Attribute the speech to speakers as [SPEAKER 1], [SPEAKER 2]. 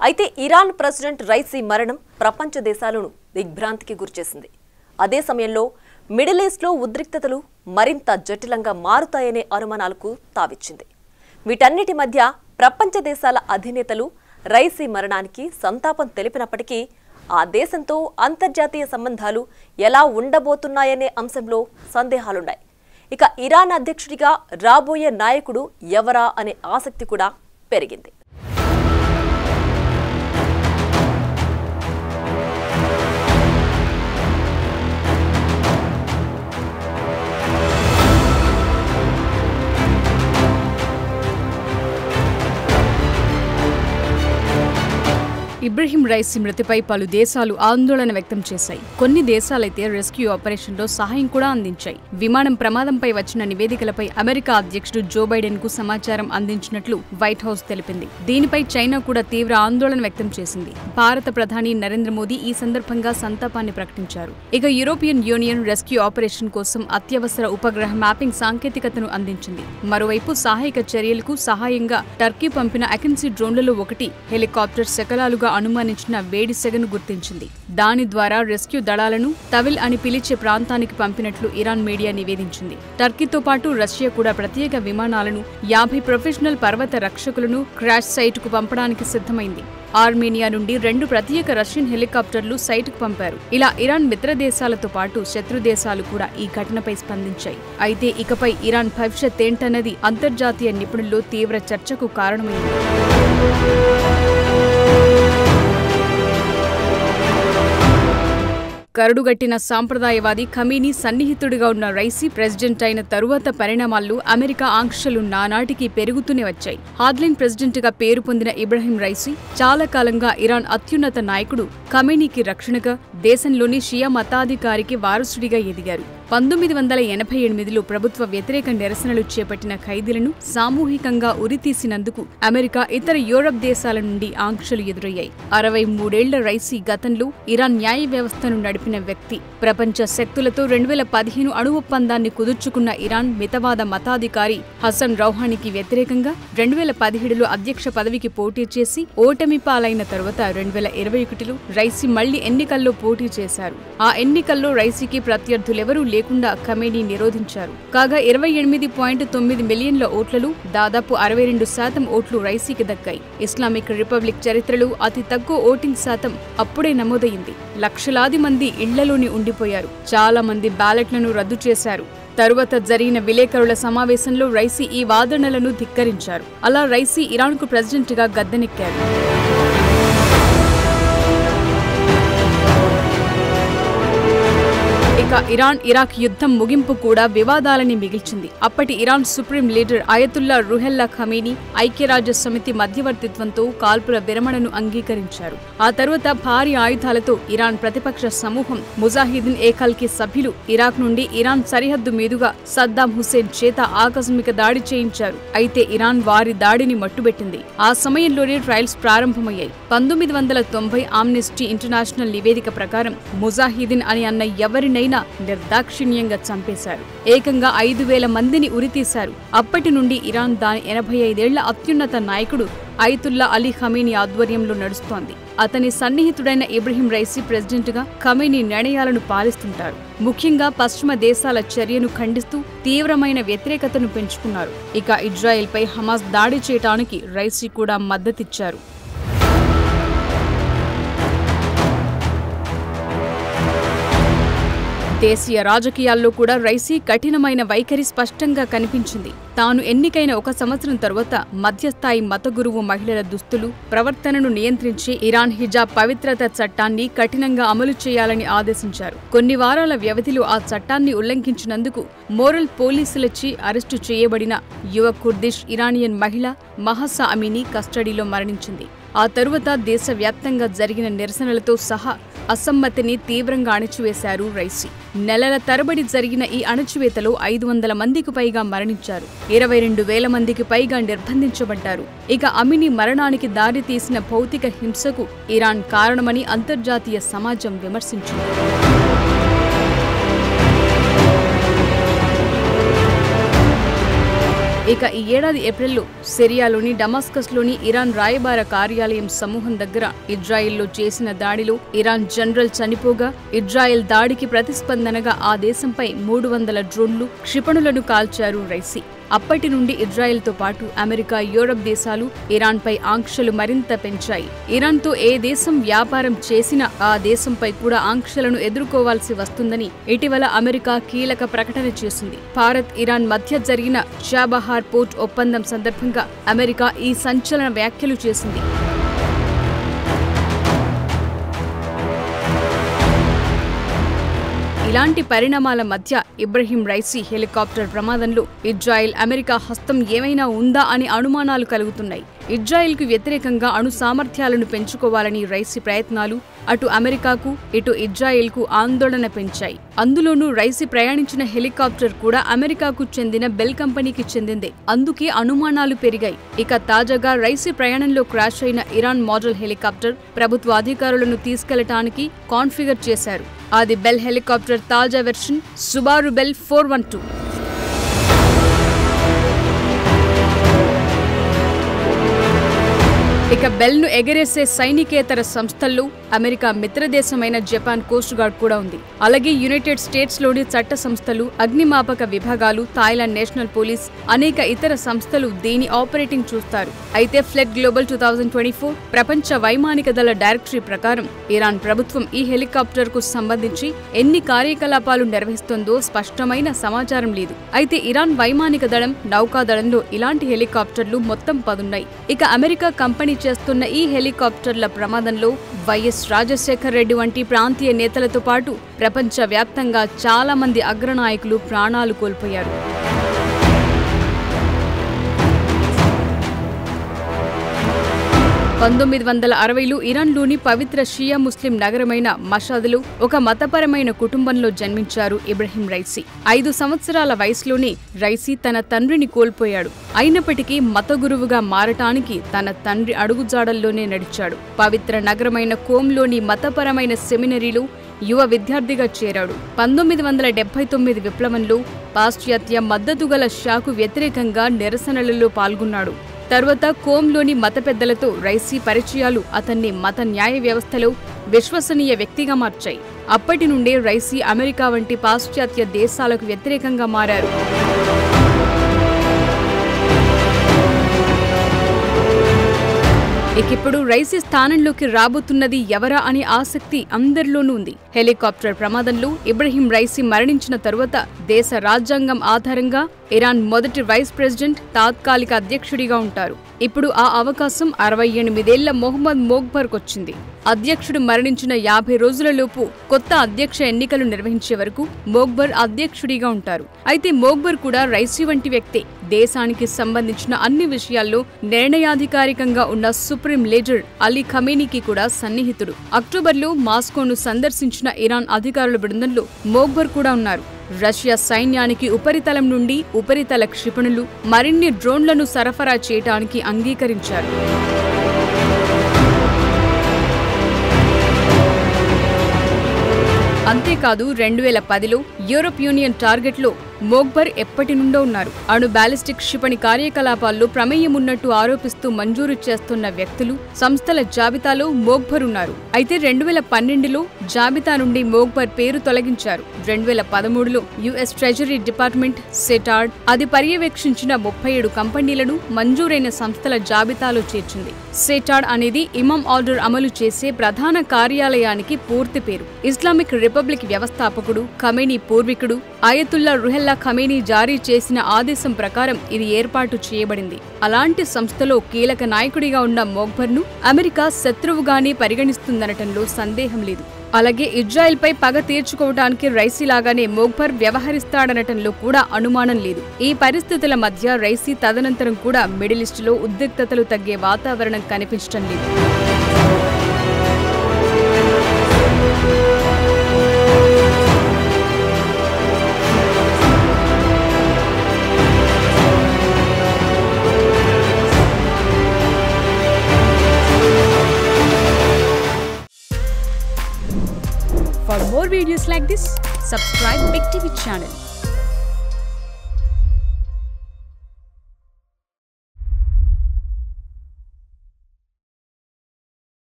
[SPEAKER 1] అయితే Iran president Raisi మరణం ప్రపంచ దేశాలను దిగ్భ్రాంతికి గురిచేసింది. అదే సమయంలో మిడిల్ ఈస్ట్లో ఉద్రిక్తతలు మరింత జటిలంగా మారుతాయనే అనుమానాలకు తావిచ్చింది. వీటన్నిటి మధ్య ప్రపంచ దేశాల అధినేతలు రైసీ మరణానికి సంతాపం తెలిపినప్పటికీ ఆ దేశంతో అంతర్జాతీయ సంబంధాలు ఎలా ఉండబోతున్నాయనే అంశంలో సందేహాలున్నాయి. ఇక ఇరాన్ అధ్యక్షుడిగా రాబోయే నాయకుడు ఎవరా అనే ఆసక్తి కూడా పెరిగింది.
[SPEAKER 2] ఇబ్రహీం రైసీ మృతిపై పలు దేశాలు ఆందోళన వ్యక్తం చేశాయి. కొన్ని దేశాలైతే రెస్క్యూ ఆపరేషన్లో సహాయం కూడా అందించాయి. విమానం ప్రమాదంపై వచ్చిన నివేదికలపై అమెరికా అధ్యక్షుడు జో బైడెన్ కు సమాచారం అందించినట్లు వైట్ హౌస్ తెలిపింది. దీనిపై చైనా కూడా తీవ్ర ఆందోళన వ్యక్తం చేసింది. భారత ప్రధాని నరేంద్ర మోదీ ఈ సందర్భంగా సంతాపాన్ని ప్రకటించారు. ఇక యూరోపియన్ యూనియన్ రెస్క్యూ ఆపరేషన్ కోసం అత్యవసర ఉపగ్రహ మ్యాపింగ్ సాంకేతికతను అందించింది. మరోవైపు సహాయక చర్యలకు సహాయంగా టర్కీ పంపిన అకెన్సీ డ్రోన్లలో ఒకటి హెలికాప్టర్ శకలాలుగా అనుమానించిన వేడి సెగను గుర్తించింది. దాని ద్వారా రెస్క్యూ దళాలను తవిల్ అని పిలిచే ప్రాంతానికి పంపినట్లు ఇరాన్ మీడియా నివేదించింది. టర్కీతో పాటు రష్యా కూడా ప్రత్యేక విమానాలను 50 ప్రొఫెషనల్ పర్వత రక్షకులను క్రాష్ సైటుకు పంపడానికి సిద్ధమైంది. ఆర్మేనియా నుండి 2 ప్రత్యేక రష్యన్ హెలికాప్టర్లు సైటుకు పంపారు. ఇలా ఇరాన్ మిత్ర దేశాలతో పాటు శత్రు దేశాలు కూడా ఈ ఘటనపై స్పందించాయి. అయితే ఇకపై ఇరాన్ భవిష్యత్ ఏంటన్నది అంతర్జాతీయ నిపుణుల్లో తీవ్ర చర్చకు కారణమైంది. కరుడుగట్టిన సాంప్రదాయవాది ఖమీనీ సన్నిహితుడిగా ఉన్న రైసీ ప్రెసిడెంట్ అయిన తరువాత పరిణామాల్లో అమెరికా ఆంక్షలు నానాటికి పెరుగుతూనే వచ్చాయి. హాద్లిన్ ప్రెసిడెంట్ గా పేరు పొందిన ఇబ్రహీం రైసీ చాలా కాలంగా ఇరాన్ అత్యున్నత నాయకుడు ఖమీనీకి రక్షణగా, దేశంలోని షియా మతాధికారికి వారసుడిగా ఎదిగారు. 1988లో ప్రభుత్వ వ్యతిరేక నిరసనలు చేపట్టిన ఖైదీలను సామూహికంగా ఉరితీసినందుకు అమెరికా, ఇతర యూరప్ దేశాల నుండి ఆంక్షలు ఎదురయ్యాయి. 63 ఏళ్ల రైసీ గతంలో ఇరాన్ న్యాయ వ్యవస్థను నడిపిన వ్యక్తి. ప్రపంచ శక్తులతో 2015 అణు ఒప్పందాన్ని కుదుర్చుకున్న ఇరాన్ మితవాద మతాధికారి హసన్ రౌహానీకి వ్యతిరేకంగా 2017లో అధ్యక్ష పదవికి పోటీ చేసి ఓటమి పాలైన తరువాత 2021లో రైసీ మళ్లీ ఎన్నికల్లో పోటీ చేశారు. ఆ ఎన్నికల్లో రైసీకి ప్రత్యర్థులెవరూ లేకుండా ఖమేనీ నిరోధించారు. కాగా 28.9 మిలియన్ల ఓట్లలో దాదాపు 62% ఓట్లు రైసీకి దక్కాయి. ఇస్లామిక్ రిపబ్లిక్ చరిత్రలో అతి తక్కువ ఓటింగ్ శాతం అప్పుడే నమోదైంది. లక్షలాది మంది ఇళ్లలోనే ఉండిపోయారు. చాలా మంది బ్యాలెట్లను రద్దు చేశారు. తరువాత జరిగిన విలేకరుల సమావేశంలో రైసీ ఈ వాదనలను ధిక్కరించారు. అలా రైసీ ఇరాన్కు ప్రెసిడెంట్గా గద్దెనెక్కారు. ఇక ఇరాన్ ఇరాక్ యుద్ధం ముగింపు కూడా వివాదాలని మిగిల్చింది. అప్పటి ఇరాన్ సుప్రీం లీడర్ అయతుల్లా రుహెల్లా ఖమీనీ ఐక్యరాజ్య సమితి మధ్యవర్తిత్వంతో కాల్పుల విరమణను అంగీకరించారు. ఆ తరువాత భారీ ఆయుధాలతో ఇరాన్ ప్రతిపక్ష సమూహం ముజాహిదీన్ ఏకల్కి సభ్యులు ఇరాక్ నుండి ఇరాన్ సరిహద్దు మీదుగా సద్దాం హుసేన్ చేత ఆకస్మిక దాడి చేయించారు. అయితే ఇరాన్ వారి దాడిని మట్టుబెట్టింది. ఆ సమయంలోనే ట్రయల్స్ ప్రారంభమయ్యాయి. 1990 ఆమ్నెస్టీ ఇంటర్నేషనల్ నివేదిక ప్రకారం ముజాహిదీన్ అని అన్న ఎవరినైనా నిర్దాక్షిణ్యంగా చంపేశారు. ఏకంగా 5,000 మందిని ఉరితీశారు. అప్పటి నుండి ఇరాన్ దాని 85 ఏళ్ల అత్యున్నత నాయకుడు అయతుల్లా అలీ ఖమీనీ ఆధ్వర్యంలో నడుస్తోంది. అతని సన్నిహితుడైన ఇబ్రహీం రైసీ ప్రెసిడెంట్గా ఖమీనీ నిర్ణయాలను పాలిస్తుంటారు. ముఖ్యంగా పశ్చిమ దేశాల చర్యను ఖండిస్తూ తీవ్రమైన వ్యతిరేకతను పెంచుకున్నారు. ఇక ఇజ్రాయెల్పై హమాస్ దాడి చేయడానికి రైసీ కూడా మద్దతిచ్చారు. దేశీయ రాజకీయాల్లో కూడా రైసీ కఠినమైన వైఖరి స్పష్టంగా కనిపించింది. తాను ఎన్నికైన 1 సంవత్సరం తరువాత మధ్యస్థాయి మత గురువు మహిళల దుస్తులు, ప్రవర్తనను నియంత్రించి ఇరాన్ హిజాబ్ పవిత్రత చట్టాన్ని కఠినంగా అమలు చేయాలని ఆదేశించారు. కొన్ని వారాల వ్యవధిలో ఆ చట్టాన్ని ఉల్లంఘించినందుకు మోరల్ పోలీసులచే అరెస్టు చేయబడిన యువ కుర్దిష్ ఇరానియన్ మహిళ మహసా అమీనీ కస్టడీలో మరణించింది. ఆ తరువాత దేశవ్యాప్తంగా జరిగిన నిరసనలతో సహా అసమ్మతిని తీవ్రంగా అణచివేశారు రైసీ. నెలల తరబడి జరిగిన ఈ అణచివేతలో 500 మందికి పైగా మరణించారు. 22,000 మందికి పైగా నిర్బంధించబడ్డారు. ఇక అమినీ మరణానికి దారి తీసిన భౌతిక హింసకు ఇరాన్ కారణమని అంతర్జాతీయ సమాజం విమర్శించింది. ఇక ఈ ఏడాది ఏప్రిల్లో సిరియాలోని డమాస్కస్లోని ఇరాన్ రాయబార కార్యాలయం సమూహం దగ్గర ఇజ్రాయెల్లో చేసిన దాడిలో ఇరాన్ జనరల్ చనిపోగా ఇజ్రాయెల్ దాడికి ప్రతిస్పందనగా ఆ దేశంపై 300 డ్రోన్లు క్షిపణులను కాల్చారు రైసీ. అప్పటి నుండి ఇజ్రాయెల్తో పాటు అమెరికా, యూరప్ దేశాలు ఇరాన్పై ఆంక్షలు మరింత పెంచాయి. ఇరాన్తో ఏ దేశం వ్యాపారం చేసినా ఆ దేశంపై కూడా ఆంక్షలను ఎదుర్కోవాల్సి వస్తుందని ఇటీవల అమెరికా కీలక ప్రకటన చేసింది. భారత్, ఇరాన్ మధ్య జరిగిన చాబహార్ పోర్ట్ ఒప్పందం సందర్భంగా అమెరికా ఈ సంచలన వ్యాఖ్యలు చేసింది. ఇలాంటి పరిణామాల మధ్య ఇబ్రహీం రైసీ హెలికాప్టర్ ప్రమాదంలో ఇజ్రాయెల్, అమెరికా హస్తం ఏమైనా ఉందా అని అనుమానాలు కలుగుతున్నాయి. ఇజ్రాయెల్కు వ్యతిరేకంగా అణు సామర్థ్యాలను పెంచుకోవాలని రైసీ ప్రయత్నాలు అటు అమెరికాకు, ఇటు ఇజ్రాయెల్కు ఆందోళన పెంచాయి. అందులోనూ రైసీ ప్రయాణించిన హెలికాప్టర్ కూడా అమెరికాకు చెందిన బెల్ కంపెనీకి చెందిందే. అందుకే అనుమానాలు పెరిగాయి. ఇక తాజాగా రైసీ ప్రయాణంలో క్రాష్ అయిన ఇరాన్ మోడల్ హెలికాప్టర్ ప్రభుత్వ అధికారులను తీసుకెళ్లటానికి కాన్ఫిగర్ చేశారు. అది బెల్ హెలికాప్టర్ తాజా వెర్షన్ సుబారు బెల్ 412. ఇక బెల్ను ఎగరేసే సైనికేతర సంస్థల్లో అమెరికా మిత్రదేశమైన జపాన్ కోస్ట్ గార్డ్ కూడా ఉంది. అలాగే యునైటెడ్ స్టేట్స్లోని చట్ట సంస్థలు, అగ్నిమాపక విభాగాలు, థాయిలాండ్ నేషనల్ పోలీస్, అనేక ఇతర సంస్థలు దీని ఆపరేటింగ్ చూస్తారు. అయితే ఫ్లెట్ గ్లోబల్ 2024 ప్రపంచ వైమానిక దళ డైరెక్టరీ ప్రకారం ఇరాన్ ప్రభుత్వం ఈ హెలికాప్టర్ కు సంబంధించి ఎన్ని కార్యకలాపాలు నిర్వహిస్తుందో స్పష్టమైన సమాచారం లేదు. అయితే ఇరాన్ వైమానిక దళం, నౌకాదళంలో ఇలాంటి హెలికాప్టర్లు మొత్తం 10 ఉన్నాయి. ఇక అమెరికా కంపెనీ చేస్తున్న ఈ హెలికాప్టర్ల ప్రమాదంలో వైఎస్ రాజశేఖర్ రెడ్డి వంటి ప్రాంతీయ నేతలతో పాటు ప్రపంచ వ్యాప్తంగా చాలా మంది అగ్రనాయకులు ప్రాణాలు కోల్పోయారు. 1960లో ఇరాన్లోని పవిత్ర షియా ముస్లిం నగరమైన మషాద్లో ఒక మతపరమైన కుటుంబంలో జన్మించారు ఇబ్రహీం రైసీ. 5 సంవత్సరాల వయసులోనే రైసీ తన తండ్రిని కోల్పోయాడు. అయినప్పటికీ మత గురువుగా మారటానికి తన తండ్రి అడుగుజాడల్లోనే నడిచాడు. పవిత్ర నగరమైన కోమ్లోని మతపరమైన సెమినరీలో యువ విద్యార్థిగా చేరాడు. 1979 విప్లవంలో పాశ్చాత్య మద్దతుగల షాకు వ్యతిరేకంగా నిరసనలలో పాల్గొన్నాడు. తర్వాత కోమ్లోని మత పెద్దలతో రైసీ పరిచయాలు అతన్ని మత న్యాయ వ్యవస్థలో విశ్వసనీయ వ్యక్తిగా మార్చాయి. అప్పటి నుండే రైసీ అమెరికా వంటి పాశ్చాత్య దేశాలకు వ్యతిరేకంగా మారారు. ఇకిప్పుడు రైసీ స్థానంలోకి రాబోతున్నది ఎవరా అనే ఆసక్తి అందరిలోనూ ఉంది. హెలికాప్టర్ ప్రమాదంలో ఇబ్రహీం రైసీ మరణించిన తరువాత దేశ రాజ్యాంగం ఆధారంగా ఇరాన్ మొదటి వైస్ ప్రెసిడెంట్, తాత్కాలిక అధ్యక్షుడిగా ఉంటారు. ఇప్పుడు ఆ అవకాశం 68 ఏళ్ల మొహమ్మద్ మోగ్బర్కొచ్చింది. అధ్యక్షుడు మరణించిన 50 రోజులలోపు కొత్త అధ్యక్ష ఎన్నికలు నిర్వహించే వరకు మోగ్బర్ అధ్యక్షుడిగా ఉంటారు. అయితే మోగ్బర్ కూడా రైసీ వంటి వ్యక్తే. దేశానికి సంబంధించిన అన్ని విషయాల్లో నిర్ణయాధికారికంగా ఉన్న సుప్రీం లీడర్ అలీ ఖమేనీకి కూడా సన్నిహితుడు. అక్టోబర్లో మాస్కోను సందర్శించిన ఇరాన్ అధికారుల బృందంలో మోగ్బర్ కూడా ఉన్నారు. రష్యా సైన్యానికి ఉపరితలం నుండి ఉపరితల క్షిపణులు, మరిన్ని డ్రోన్లను సరఫరా చేయడానికి అంగీకరించారు. అంతేకాదు 2010లో యూరోప్ యూనియన్ టార్గెట్లో మోగ్బర్ ఎప్పటి నుండో ఉన్నారు. అణు బ్యాలిస్టిక్ క్షిపణి కార్యకలాపాల్లో ప్రమేయం ఉన్నట్టు ఆరోపిస్తూ మంజూరు చేస్తున్న వ్యక్తులు, సంస్థల జాబితాలో మోగ్బర్ ఉన్నారు. అయితే 2012లో జాబితా నుండి మోగ్బర్ పేరు తొలగించారు. 2013లో యుఎస్ ట్రెజరీ డిపార్ట్మెంట్ సెటార్డ్ అది పర్యవేక్షించిన 37 కంపెనీలను మంజూరైన సంస్థల జాబితాలో చేర్చింది. సెటార్డ్ అనేది ఇమామ్ ఆర్డర్ అమలు చేసే ప్రధాన కార్యాలయానికి పూర్తి పేరు. ఇస్లామిక్ రిపబ్లిక్ వ్యవస్థాపకుడు, ఖమేనీ పూర్వీకుడు ఆయతుల్లా రుహెల్లా ఖమేనీ జారీ చేసిన ఆదేశం ప్రకారం ఇది ఏర్పాటు చేయబడింది. అలాంటి సంస్థలో కీలక నాయకుడిగా ఉన్న మోగ్బర్ను అమెరికా శత్రువుగానే పరిగణిస్తుందనటంలో సందేహం లేదు. అలాగే ఇజ్రాయెల్పై పగ తీర్చుకోవడానికి రైసీలాగానే మోగ్బర్ వ్యవహరిస్తాడనటంలో కూడా అనుమానం లేదు. ఈ పరిస్థితుల మధ్య రైసీ తదనంతరం కూడా మిడిల్ ఈస్టులో ఉద్రిక్తతలు తగ్గే వాతావరణం కనిపించడం లేదు. For more videos like this, subscribe Big TV channel.